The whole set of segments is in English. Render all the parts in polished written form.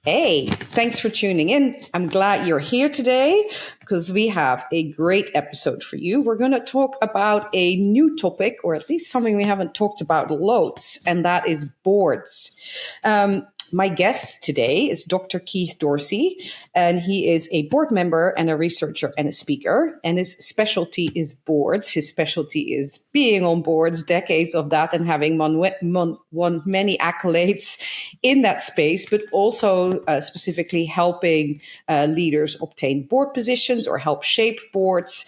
Hey, thanks for tuning in. I'm glad you're here today because we have a great episode for you. We're going to talk about a new topic, or at least something we haven't talked about loads, and that is boards. My guest today is Dr. Keith Dorsey, and he is a board member and a researcher and a speaker. And his specialty is boards. His specialty is being on boards, decades of that, and having won many accolades in that space, but also specifically helping leaders obtain board positions or help shape boards.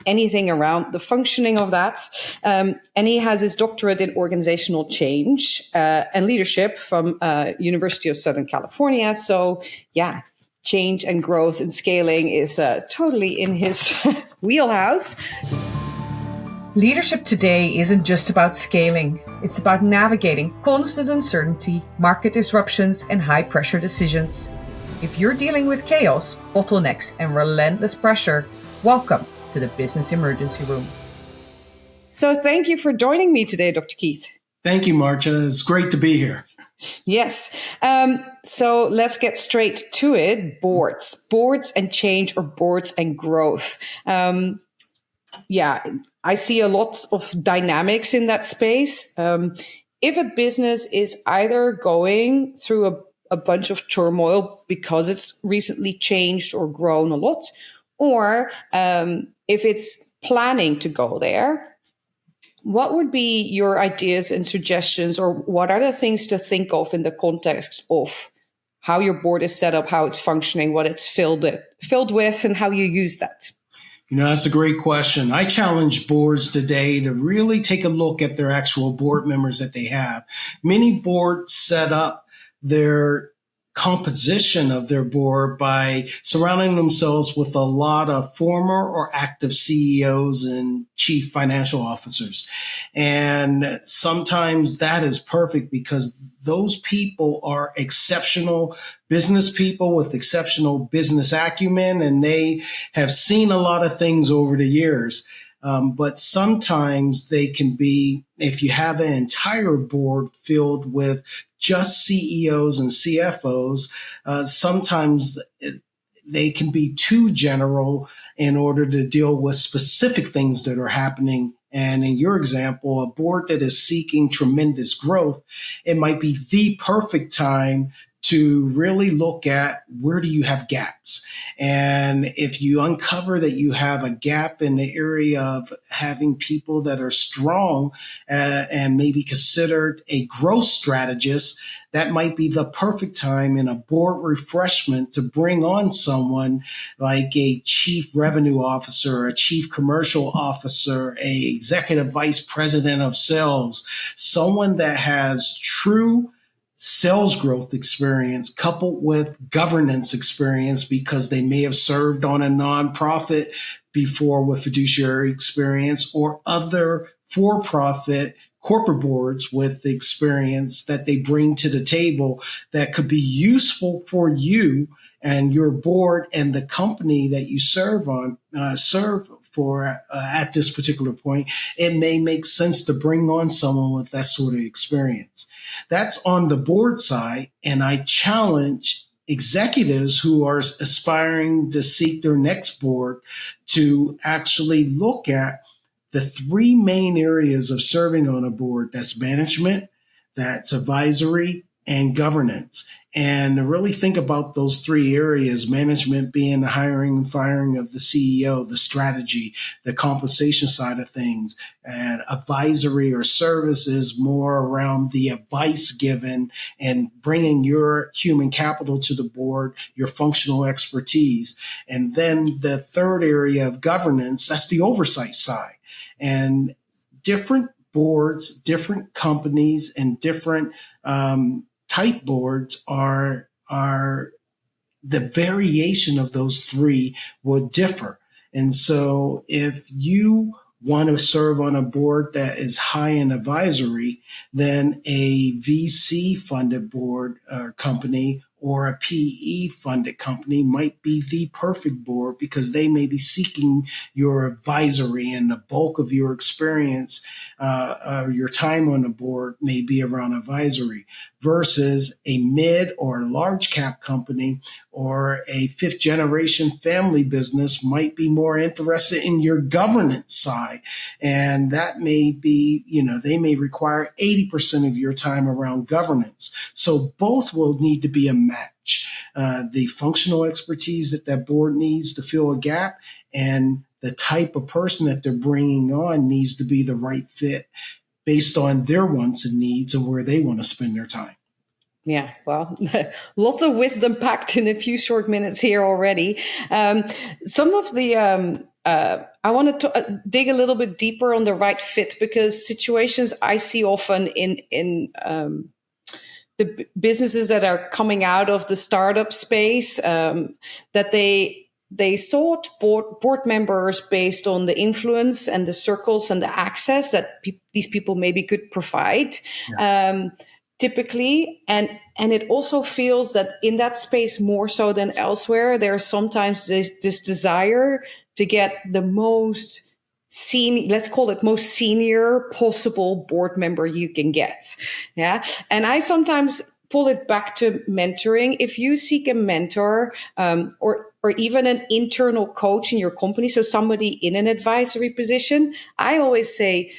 Anything around the functioning of that. And he has his doctorate in organizational change and leadership from University of Southern California. So yeah, change and growth and scaling is totally in his wheelhouse. Leadership today isn't just about scaling. It's about navigating constant uncertainty, market disruptions, and high-pressure decisions. If you're dealing with chaos, bottlenecks, and relentless pressure, welcome to the Business Emergency Room. So thank you for joining me today, Dr. Keith. Thank you, Maartje. It's great to be here. Yes. So let's get straight to it. Boards and change, or boards and growth. I see a lot of dynamics in that space. If a business is either going through a bunch of turmoil because it's recently changed or grown a lot, or if it's planning to go there, what would be your ideas and suggestions, or what are the things to think of in the context of how your board is set up, how it's functioning, what it's filled with, and how you use that? That's a great question. I challenge boards today to really take a look at their actual board members that they have. Many boards set up their composition of their board by surrounding themselves with a lot of former or active CEOs and chief financial officers. And sometimes that is perfect because those people are exceptional business people with exceptional business acumen, and they have seen a lot of things over the years. But sometimes they can be, if you have an entire board filled with just CEOs and CFOs, sometimes they can be too general in order to deal with specific things that are happening. And in your example, a board that is seeking tremendous growth, it might be the perfect time to really look at where do you have gaps. And if you uncover that you have a gap in the area of having people that are strong and maybe considered a growth strategist, that might be the perfect time in a board refreshment to bring on someone like a chief revenue officer, a chief commercial officer, a executive vice president of sales, someone that has true sales growth experience coupled with governance experience because they may have served on a nonprofit before with fiduciary experience, or other for-profit corporate boards with the experience that they bring to the table that could be useful for you and your board and the company that you serve for at this particular point. It may make sense to bring on someone with that sort of experience. That's on the board side. And I challenge executives who are aspiring to seek their next board to actually look at the three main areas of serving on a board. That's management, that's advisory, and governance. And to really think about those three areas, management being the hiring and firing of the CEO, the strategy, the compensation side of things, and advisory or services more around the advice given and bringing your human capital to the board, your functional expertise. And then the third area of governance, that's the oversight side. And different boards, different companies, and different type boards are the variation of those three will differ. And so if you want to serve on a board that is high in advisory, then a VC funded board or company or a PE funded company might be the perfect board because they may be seeking your advisory and the bulk of your experience, your time on the board may be around advisory versus a mid or large cap company or a fifth generation family business might be more interested in your governance side. And that may be, they may require 80% of your time around governance. So both will need to be a match. The functional expertise that board needs to fill a gap and the type of person that they're bringing on needs to be the right fit based on their wants and needs and where they want to spend their time. Yeah, well, lots of wisdom packed in a few short minutes here already. Some of the, I want to dig a little bit deeper on the right fit, because situations I see often in the businesses that are coming out of the startup space, that they sought board members based on the influence and the circles and the access that these people maybe could provide. Yeah. Typically, and it also feels that in that space more so than elsewhere, there's sometimes this desire to get the most senior, let's call it most senior possible board member you can get. Yeah. And I sometimes pull it back to mentoring. If you seek a mentor, or even an internal coach in your company, so somebody in an advisory position, I always say,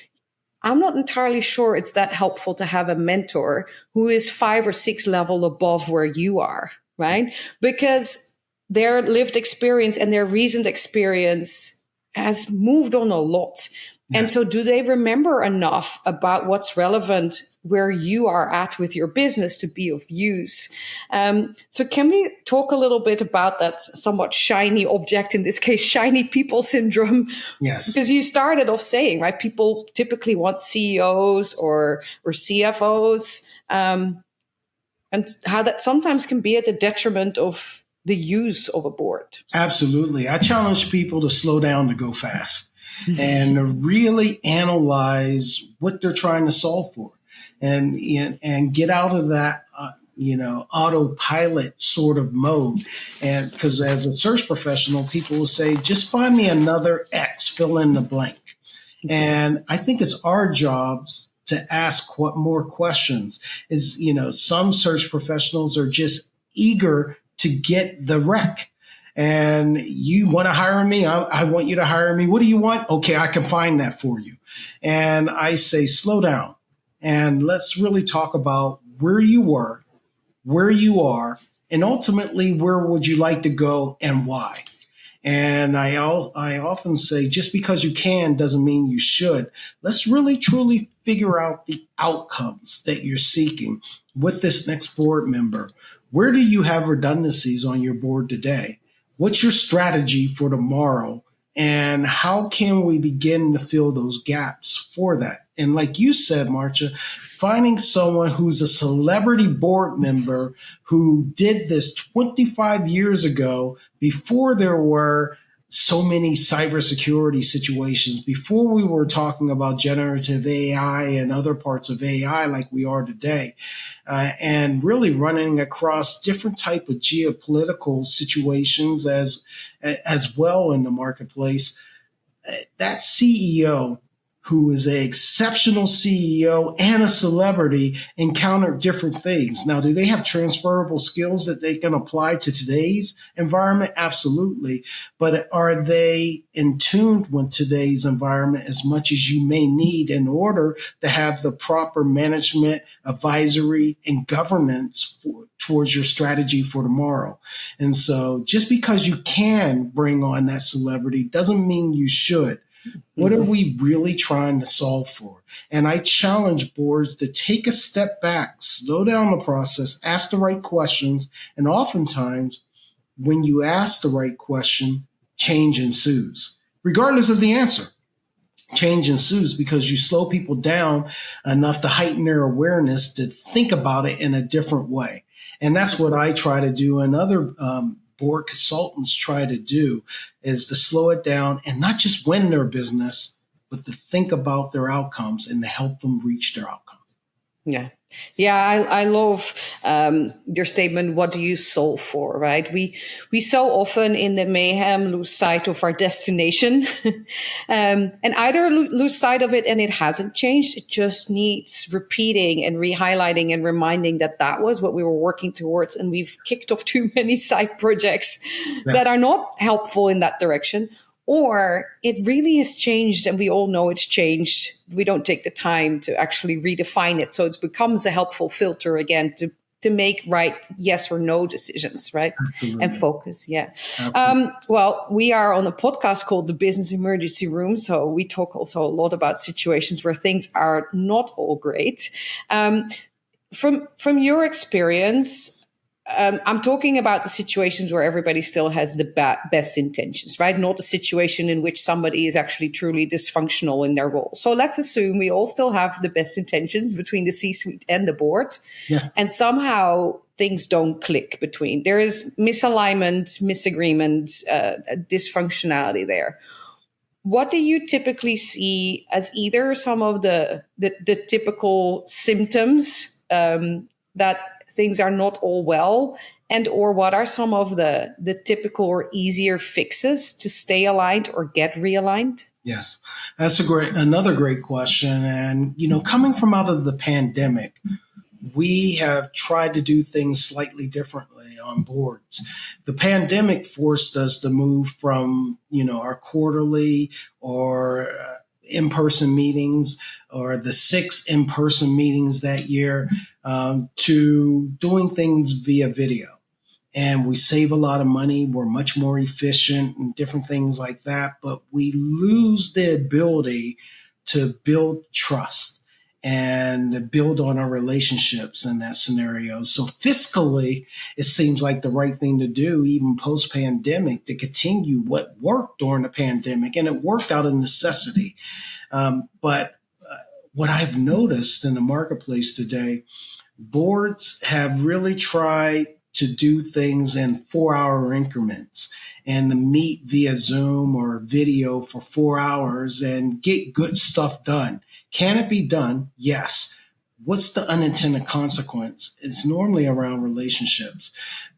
I'm not entirely sure it's that helpful to have a mentor who is 5 or 6 level above where you are, right? Because their lived experience and their recent experience has moved on a lot. Yeah. And so do they remember enough about what's relevant where you are at with your business to be of use? So can we talk a little bit about that somewhat shiny object, in this case, shiny people syndrome? Yes. Because you started off saying, right, people typically want CEOs or CFOs, and how that sometimes can be at the detriment of the use of a board. Absolutely. I challenge people to slow down to go fast. And really analyze what they're trying to solve for, and get out of that autopilot sort of mode. And because as a search professional, people will say, just find me another X, fill in the blank. And I think it's our jobs to ask more questions. Is some search professionals are just eager to get the rec. And you want to hire me? I want you to hire me. What do you want? Okay, I can find that for you. And I say, slow down and let's really talk about where you were, where you are, and ultimately, where would you like to go and why? And I often say, just because you can doesn't mean you should. Let's really, truly figure out the outcomes that you're seeking with this next board member. Where do you have redundancies on your board today? What's your strategy for tomorrow? And how can we begin to fill those gaps for that? And like you said, Maartje, finding someone who's a celebrity board member who did this 25 years ago, before there were so many cybersecurity situations, before we were talking about generative AI and other parts of AI like we are today, and really running across different type of geopolitical situations as well in the marketplace. That CEO, who is an exceptional CEO and a celebrity, encountered different things. Now, do they have transferable skills that they can apply to today's environment? Absolutely. But are they in tune with today's environment as much as you may need in order to have the proper management, advisory, and governance towards your strategy for tomorrow? And so just because you can bring on that celebrity doesn't mean you should. What are we really trying to solve for? And I challenge boards to take a step back, slow down the process, ask the right questions. And oftentimes, when you ask the right question, change ensues, regardless of the answer. Change ensues because you slow people down enough to heighten their awareness to think about it in a different way. And that's what I try to do, and other board consultants try to do, is to slow it down and not just win their business, but to think about their outcomes and to help them reach their outcome. Yeah, Yeah, I love your statement. What do you solve for, right? We so often in the mayhem lose sight of our destination, and either lose sight of it and it hasn't changed. It just needs repeating and re-highlighting and reminding that that was what we were working towards, and we've kicked off too many side projects that Yes, are not helpful in that direction. Or it really has changed and we all know it's changed. We don't take the time to actually redefine it. So it becomes a helpful filter again to make right yes or no decisions, right? And absolutely. focus. Yeah. Absolutely. Well, we are on a podcast called The Business Emergency Room. So we talk also a lot about situations where things are not all great. From your experience, I'm talking about the situations where everybody still has the best intentions, right? Not the situation in which somebody is actually truly dysfunctional in their role. So let's assume we all still have the best intentions between the C-suite and the board, Yes. and somehow things don't click between. There is misalignment, misagreement, dysfunctionality there. What do you typically see as either some of the typical symptoms that things are not all well, and or what are some of the typical or easier fixes to stay aligned or get realigned? Yes, that's another great question. And, coming from out of the pandemic, we have tried to do things slightly differently on boards. The pandemic forced us to move from, our quarterly or in-person meetings or the 6 in-person meetings that year to doing things via video. And we save a lot of money. We're much more efficient and different things like that. But we lose the ability to build trust and build on our relationships in that scenario. So fiscally, it seems like the right thing to do, even post-pandemic, to continue what worked during the pandemic. And it worked out of necessity. But what I've noticed in the marketplace today, boards have really tried to do things in 4-hour increments and to meet via Zoom or video for 4 hours and get good stuff done. Can it be done? Yes. What's the unintended consequence? It's normally around relationships.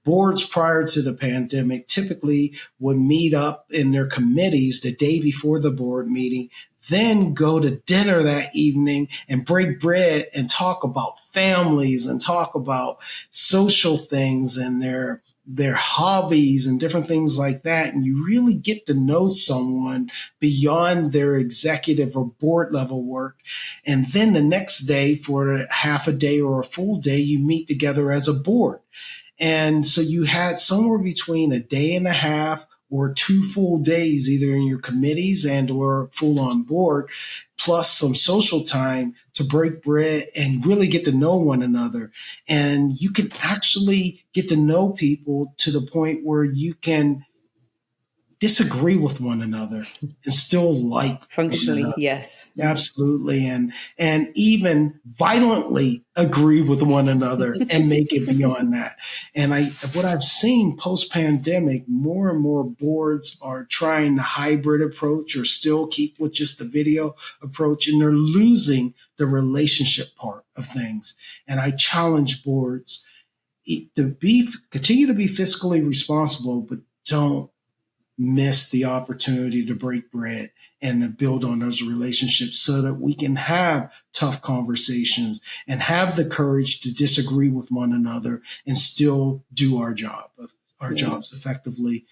Boards prior to the pandemic typically would meet up in their committees the day before the board meeting, then go to dinner that evening and break bread and talk about families and talk about social things and their hobbies and different things like that. And you really get to know someone beyond their executive or board level work. And then the next day, for half a day or a full day, you meet together as a board. And so you had somewhere between a day and a half or 2 full days, either in your committees and or full on board, plus some social time to break bread and really get to know one another. And you can actually get to know people to the point where you can disagree with one another and still like one Functionally, another. yes. Absolutely. And even violently agree with one another and make it beyond that. And what I've seen post pandemic, more and more boards are trying the hybrid approach or still keep with just the video approach, and they're losing the relationship part of things. And I challenge boards to continue to be fiscally responsible, but don't miss the opportunity to break bread and to build on those relationships so that we can have tough conversations and have the courage to disagree with one another and still do our jobs effectively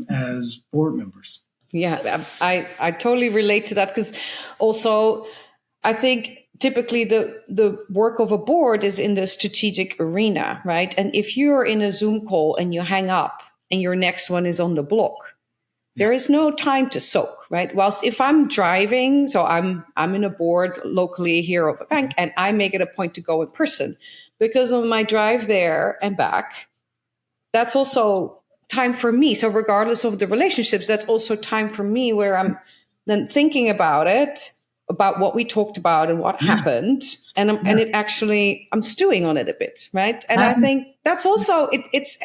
as board members. Yeah, I totally relate to that, because also I think typically the work of a board is in the strategic arena, right? And if you're in a Zoom call and you hang up and your next one is on the block, there is no time to soak, right? Whilst if I'm driving, so I'm in a board locally here of a bank, and I make it a point to go in person because on my drive there and back, that's also time for me. So regardless of the relationships, that's also time for me where I'm then thinking about it, about what we talked about and what happened, and and it actually I'm stewing on it a bit, right? And I think that's also it's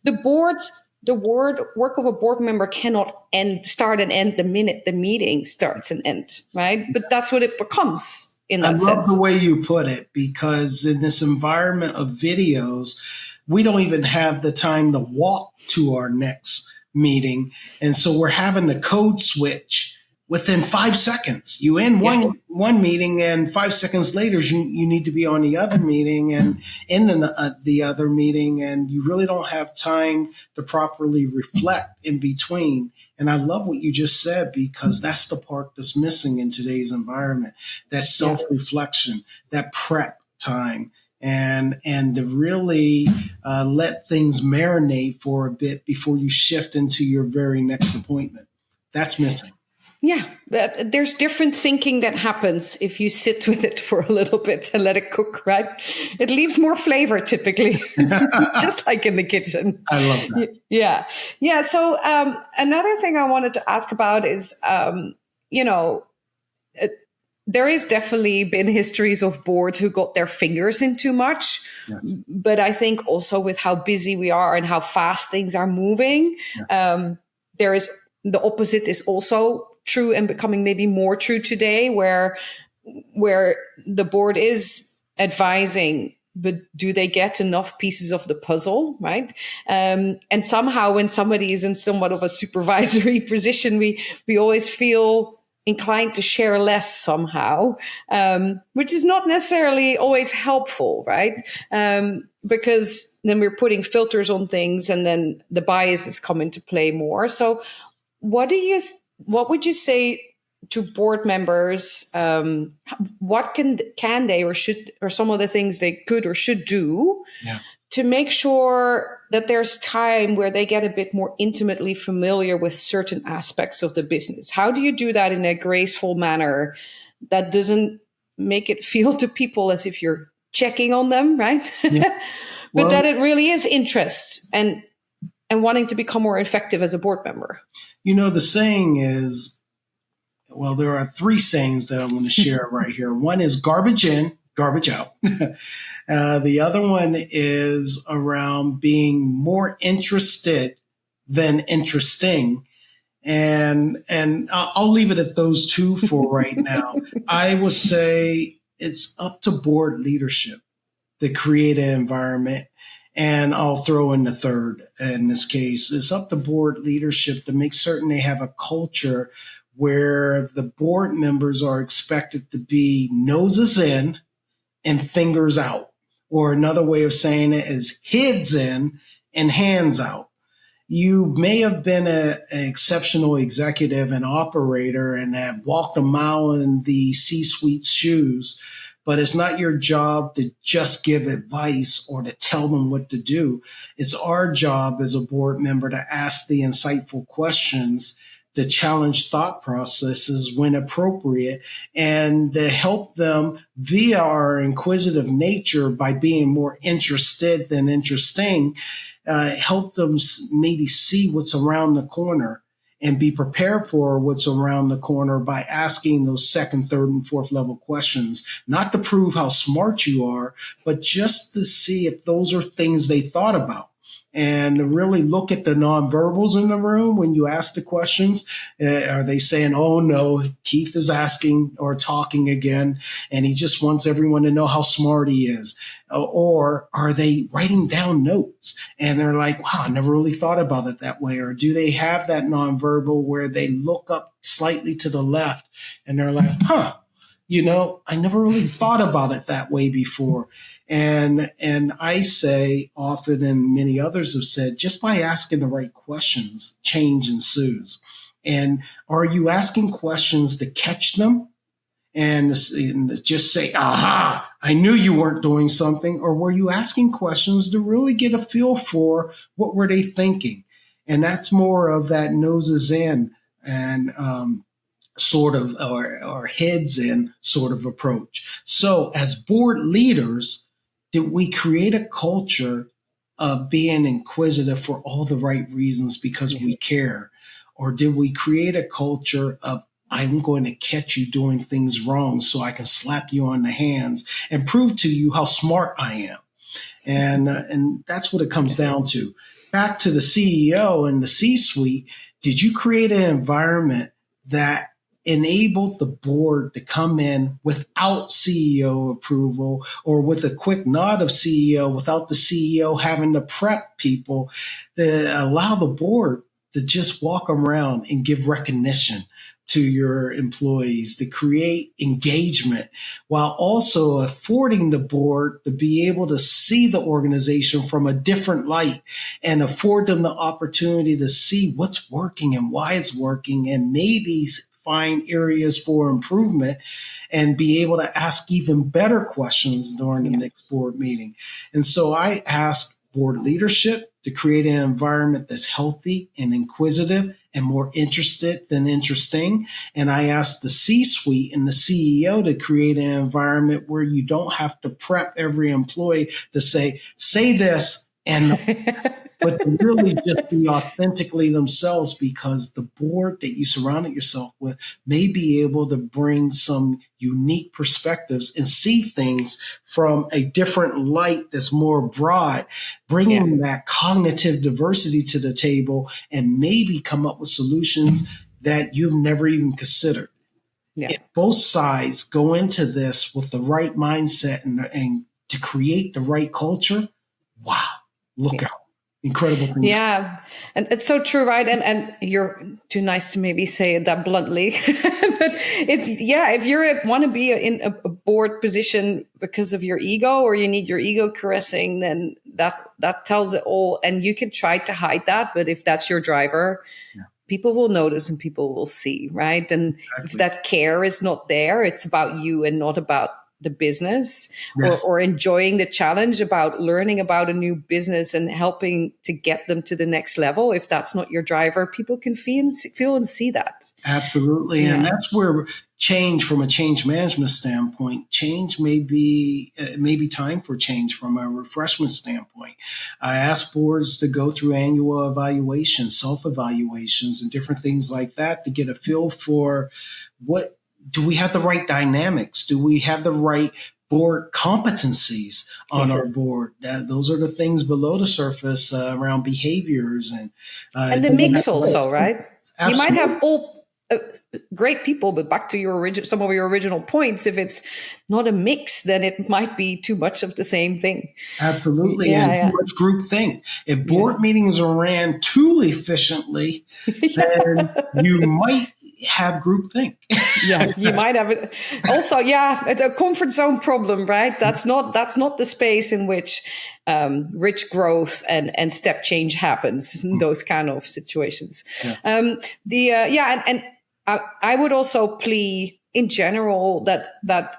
the board. The work of a board member cannot start and end the minute the meeting starts and end, right? But that's what it becomes. in I that love sense. the way you put it, because in this environment of videos, we don't even have the time to walk to our next meeting. And so we're having to code switch within 5 seconds. You end one meeting, and 5 seconds later, you need to be on the other meeting and in the other meeting. And you really don't have time to properly reflect in between. And I love what you just said, because that's the part that's missing in today's environment, that self-reflection, that prep time. And to really let things marinate for a bit before you shift into your very next appointment. That's missing. Yeah, but there's different thinking that happens if you sit with it for a little bit and let it cook, right? It leaves more flavor typically, just like in the kitchen. I love that. Yeah. Yeah. So another thing I wanted to ask about is, there is definitely been histories of boards who got their fingers in too much. Yes. But I think also with how busy we are and how fast things are moving, there is the opposite is also true and becoming maybe more true today, where the board is advising, but do they get enough pieces of the puzzle, right? And somehow when somebody is in somewhat of a supervisory position, we always feel inclined to share less somehow, which is not necessarily always helpful, right? Because then we're putting filters on things, and then the biases come into play more. So what would you say to board members? What can they or should, or some of the things they could or should do to make sure that there's time where they get a bit more intimately familiar with certain aspects of the business? How do you do that in a graceful manner that doesn't make it feel to people as if you're checking on them, right? But that it really is interest and wanting to become more effective as a board member? The saying is, well, there are three sayings that I'm going to share right here. One is garbage in, garbage out. The other one is around being more interested than interesting. And I'll leave it at those two for right now. I would say it's up to board leadership to create an environment. And I'll throw in the third in this case. It's up to board leadership to make certain they have a culture where the board members are expected to be noses in and fingers out. Or another way of saying it is heads in and hands out. You may have been an exceptional executive and operator and have walked a mile in the C-suite shoes, but it's not your job to just give advice or to tell them what to do. It's our job as a board member to ask the insightful questions, to challenge thought processes when appropriate, and to help them via our inquisitive nature by being more interested than interesting, help them maybe see what's around the corner and be prepared for what's around the corner by asking those second, third, and fourth level questions, not to prove how smart you are, but just to see if those are things they thought about. And to really look at the nonverbals in the room when you ask the questions. Are they saying, oh no, Keith is asking or talking again, and he just wants everyone to know how smart he is? Or are they writing down notes and they're like, wow, I never really thought about it that way? Or do they have that nonverbal where they look up slightly to the left and they're like, I never really thought about it that way before. And I say often, and many others have said, just by asking the right questions, change ensues. And are you asking questions to catch them and just say, aha, I knew you weren't doing something? Or were you asking questions to really get a feel for what were they thinking? And that's more of that noses in and sort of, or heads in sort of approach. So as board leaders, did we create a culture of being inquisitive for all the right reasons because we care? Or did we create a culture of, I'm going to catch you doing things wrong so I can slap you on the hands and prove to you how smart I am? And that's what it comes down to. Back to the CEO and the C-suite, did you create an environment that enabled the board to come in without CEO approval or with a quick nod of CEO without the CEO having to prep people, to allow the board to just walk around and give recognition to your employees, to create engagement, while also affording the board to be able to see the organization from a different light and afford them the opportunity to see what's working and why it's working, and maybe find areas for improvement and be able to ask even better questions during the next board meeting. And so I ask board leadership to create an environment that's healthy and inquisitive and more interested than interesting. And I ask the C-suite and the CEO to create an environment where you don't have to prep every employee to say this, and but to really just be authentically themselves, because the board that you surrounded yourself with may be able to bring some unique perspectives and see things from a different light that's more broad, bringing that cognitive diversity to the table and maybe come up with solutions that you've never even considered. If both sides go into this with the right mindset and to create the right culture, wow, look out. Incredible things. Yeah, and it's so true, right? And you're too nice to maybe say it that bluntly, but it's if you want to be in a board position because of your ego, or you need your ego caressing, then that tells it all. And you can try to hide that, but if that's your driver, people will notice and people will see, right? And if that care is not there, it's about you and not about the business, or enjoying the challenge about learning about a new business and helping to get them to the next level. If that's not your driver, people can feel and see that. Absolutely. And that's where change, from a change management standpoint, change may be time for change from a refreshment standpoint. I ask boards to go through annual evaluations, self-evaluations, and different things like that to get a feel for what do we have the right dynamics? Do we have the right board competencies on our board? Those are the things below the surface around behaviors and the mix also, right? Absolutely. You might have all great people, but back to some of your original points, if it's not a mix, then it might be too much of the same thing. Absolutely. And too much group think. If board meetings are ran too efficiently, then you might have groupthink. You might have it. Also, it's a comfort zone problem, right? That's not the space in which rich growth and step change happens in those kind of situations. And I would also plea in general that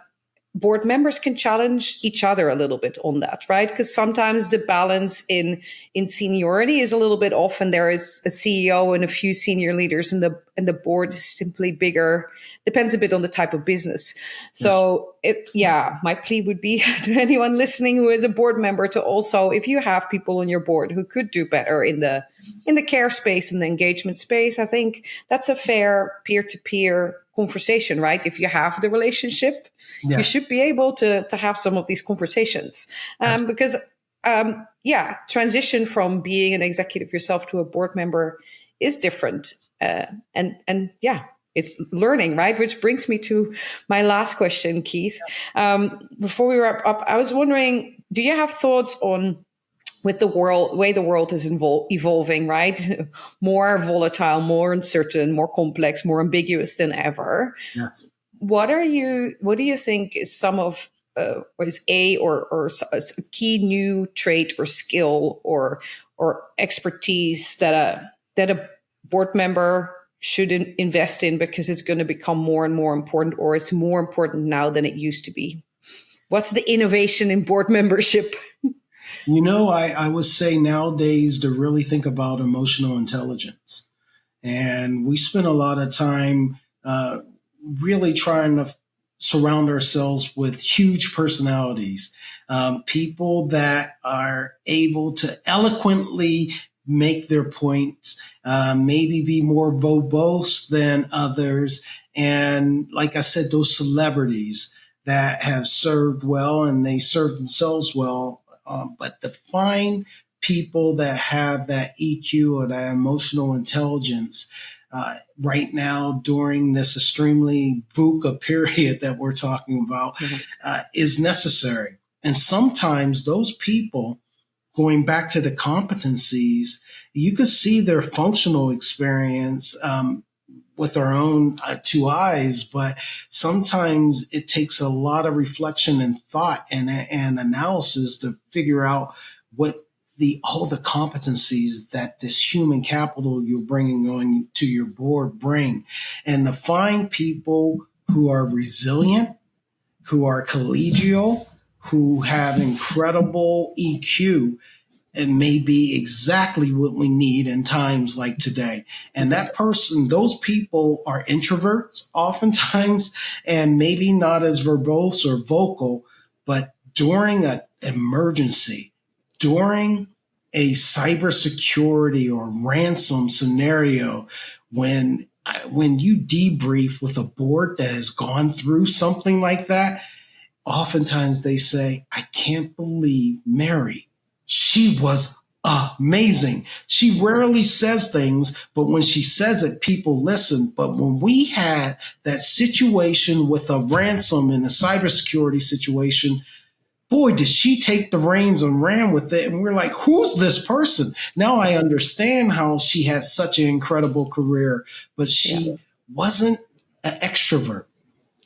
board members can challenge each other a little bit on that, right? Because sometimes the balance in seniority is a little bit off, and there is a CEO and a few senior leaders, and the board is simply bigger. Depends a bit on the type of business. So my plea would be to anyone listening who is a board member to also, if you have people on your board who could do better in the care space and the engagement space, I think that's a fair peer-to-peer conversation, right? If you have the relationship, you should be able to have some of these conversations. Because transition from being an executive yourself to a board member is different. It's learning, right? Which brings me to my last question, Keith. Before we wrap up, I was wondering, do you have thoughts on, with the way the world is evolving, right? More volatile, more uncertain, more complex, more ambiguous than ever. Yes. What do you think is some of what is a key new trait or skill or expertise that a board member should invest in, because it's going to become more and more important, or it's more important now than it used to be? What's the innovation in board membership? I would say nowadays to really think about emotional intelligence. And we spend a lot of time really trying to surround ourselves with huge personalities, people that are able to eloquently make their points, maybe be more verbose than others. And like I said, those celebrities that have served well and they serve themselves well. But to find people that have that EQ or that emotional intelligence right now during this extremely VUCA period that we're talking about is necessary. And sometimes those people, going back to the competencies, you could see their functional experience with our own two eyes, but sometimes it takes a lot of reflection and thought and analysis to figure out what all the competencies that this human capital you're bringing on to your board bring, and to find people who are resilient, who are collegial, who have incredible EQ, and may be exactly what we need in times like today. And those people are introverts oftentimes, and maybe not as verbose or vocal, but during an emergency, during a cybersecurity or ransom scenario, when you debrief with a board that has gone through something like that, oftentimes they say, I can't believe Mary. She was amazing. She rarely says things, but when she says it, people listen. But when we had that situation with a ransom in a cybersecurity situation, boy, did she take the reins and ran with it. And we're like, who's this person? Now I understand how she has such an incredible career, but she wasn't an extrovert.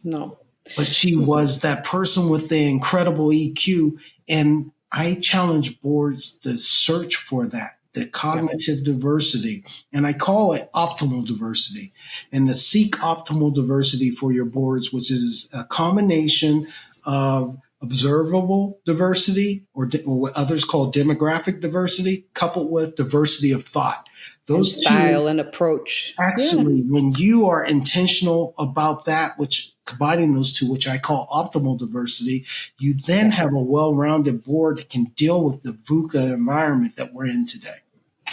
No. But she was that person with the incredible EQ. And I challenge boards to search for that, the cognitive diversity. And I call it optimal diversity. And to seek optimal diversity for your boards, which is a combination of observable diversity, or what others call demographic diversity, coupled with diversity of thought. Those and style and approach. Actually, when you are intentional about that, which combining those two, which I call optimal diversity, you then have a well-rounded board that can deal with the VUCA environment that we're in today.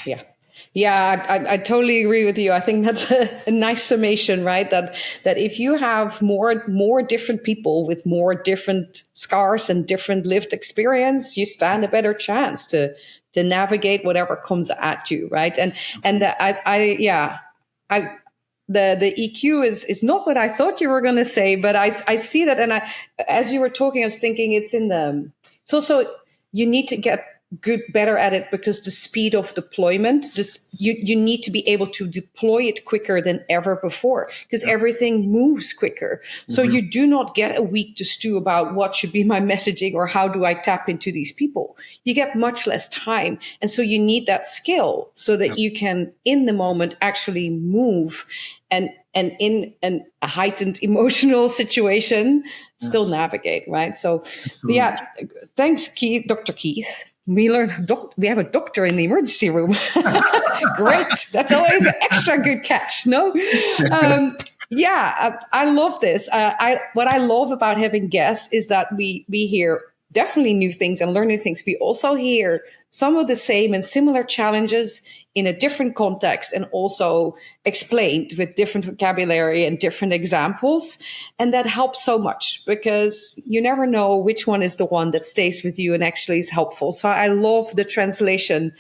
Yeah. Yeah, I totally agree with you. I think that's a nice summation, right? That if you have more different people with more different scars and different lived experience, you stand a better chance to navigate whatever comes at you, right? And the EQ is not what I thought you were going to say, but I see that, and as you were talking, I was thinking it's also you need to get better at it, because the speed of deployment, you need to be able to deploy it quicker than ever before, because everything moves quicker. So you do not get a week to stew about what should be my messaging or how do I tap into these people. You get much less time. And so you need that skill so that you can, in the moment, actually move and in a heightened emotional situation, still navigate, right? So, thanks, Keith, Dr. Keith. We learned we have a doctor in the emergency room. Great. That's always an extra good catch, no? I love this. What I love about having guests is that we hear definitely new things and learn new things. We also hear some of the same and similar challenges in a different context, and also explained with different vocabulary and different examples. And that helps so much, because you never know which one is the one that stays with you and actually is helpful. So I love the translation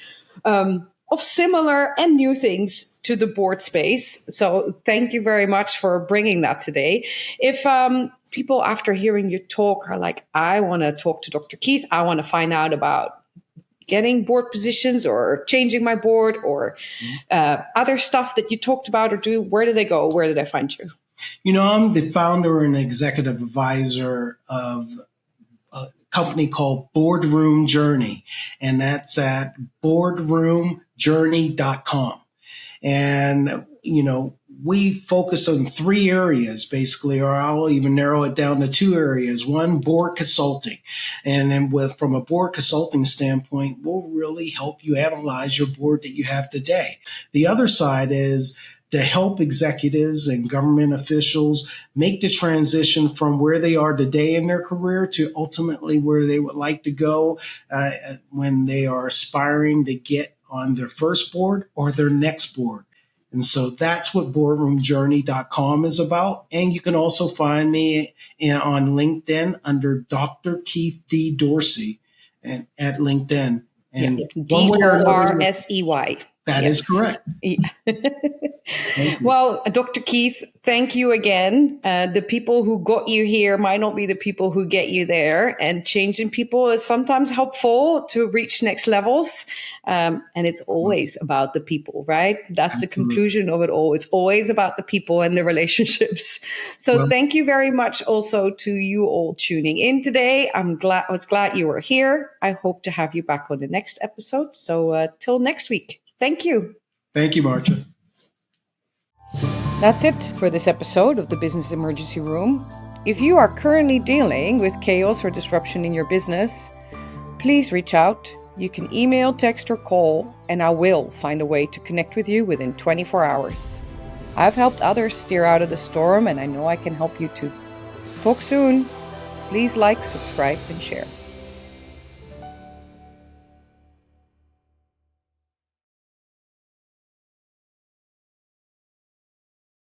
of similar and new things to the board space. So thank you very much for bringing that today. If people after hearing you talk are like, I want to talk to Dr. Keith, I want to find out about getting board positions or changing my board or other stuff that you talked about or do, where do they go? Where did I find you? I'm the founder and executive advisor of a company called Boardroom Journey, and that's at boardroomjourney.com. And, we focus on 3 areas, basically, or I'll even narrow it down to 2 areas. One, board consulting. And then from a board consulting standpoint, we'll really help you analyze your board that you have today. The other side is to help executives and government officials make the transition from where they are today in their career to ultimately where they would like to go when they are aspiring to get on their first board or their next board. And so that's what boardroomjourney.com is about. And you can also find me on LinkedIn under Dr. Keith D. Dorsey and at LinkedIn. And Dorsey. That is correct. Yeah. Thank you. Well, Dr. Keith, thank you again. The people who got you here might not be the people who get you there, and changing people is sometimes helpful to reach next levels. And it's always about the people, right? That's the Absolutely. conclusion of it all. It's always about the people and the relationships. So Well, thank you very much also to you all tuning in today. I was glad you were here. I hope to have you back on the next episode. So till next week. Thank you. thank you, Maartje. That's it for this episode of the Business Emergency Room. If you are currently dealing with chaos or disruption in your business, please reach out. You can email, text, or call, and I will find a way to connect with you within 24 hours. I've helped others steer out of the storm, and I know I can help you too. Talk soon. Please like, subscribe, and share.